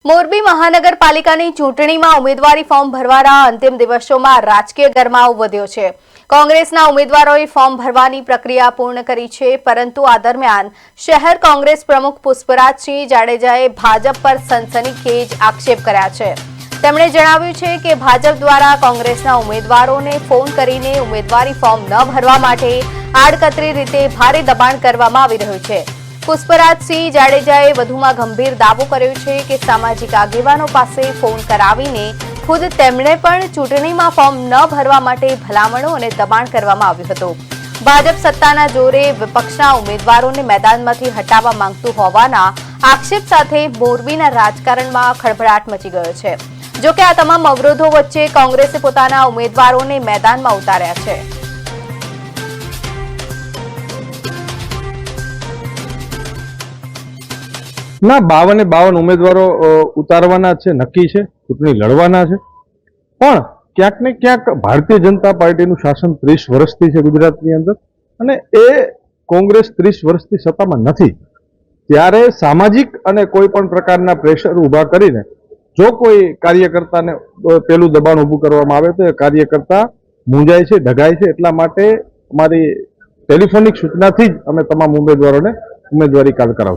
મોરબી મહાનગરપાલિકાની ચૂંટણીમાં ઉમેદવારી ફોર્મ ભરવાના અંતિમ દિવસોમાં રાજકીય ગરમાવો વધ્યો છે। કોંગ્રેસના ઉમેદવારોએ ફોર્મ ભરવાની પ્રક્રિયા પૂર્ણ કરી છે, પરંતુ આ દરમિયાન શહેર કોંગ્રેસ પ્રમુખ પુષ્પરાજસિંહ જાડેજાએ ભાજપ પર સનસનીખેજ આક્ષેપ કર્યા છે। તેમણે જણાવ્યું છે કે ભાજપ દ્વારા કોંગ્રેસના ઉમેદવારોને ફોન કરીને ઉમેદવારી ફોર્મ ન ભરવા માટે આડકતરી રીતે ભારે દબાણ કરવામાં આવી રહ્યું છે। પુષ્પરાજસિંહ જાડેજાએ વધુમાં ગંભીર દાવો કર્યો છે કે સામાજિક આગેવાનો પાસે ફોન કરાવીને ખુદ તેમણે પણ ચૂંટણીમાં ફોર્મ ન ભરવા માટે ભલામણો અને દબાણ કરવામાં આવ્યું હતું। ભાજપ સત્તાના જોરે વિપક્ષના ઉમેદવારોને મેદાનમાંથી હટાવવા માંગતું હોવાના આક્ષેપ સાથે મોરબીના રાજકારણમાં ખળભળાટ મચી ગયો છે। જો કે આ તમામ અવરોધો વચ્ચે કોંગ્રેસે પોતાના ઉમેદવારોને મેદાનમાં ઉતાર્યા છે। ના 52 ઉમેદવારો ઉતારવાના છે, નક્કી છે, ચૂંટણી લડવાના છે। પણ ક્યાંક ને ક્યાંક ભારતીય જનતા પાર્ટીનું શાસન 30 વર્ષથી છે ગુજરાતની અંદર, અને એ કોંગ્રેસ 30 વર્ષથી સત્તામાં નથી। ત્યારે સામાજિક અને કોઈ પણ પ્રકારના પ્રેશર ઊભા કરીને જો કોઈ કાર્યકર્તાને પેલું દબાણ ઊભું કરવામાં આવે તો એ કાર્યકર્તા મૂંઝાય છે, ઢગાય છે। એટલા માટે અમારી ટેલિફોનિક સૂચનાથી જ અમે તમામ ઉમેદવારોને ઉમેદવારી કાલ કરાવશું।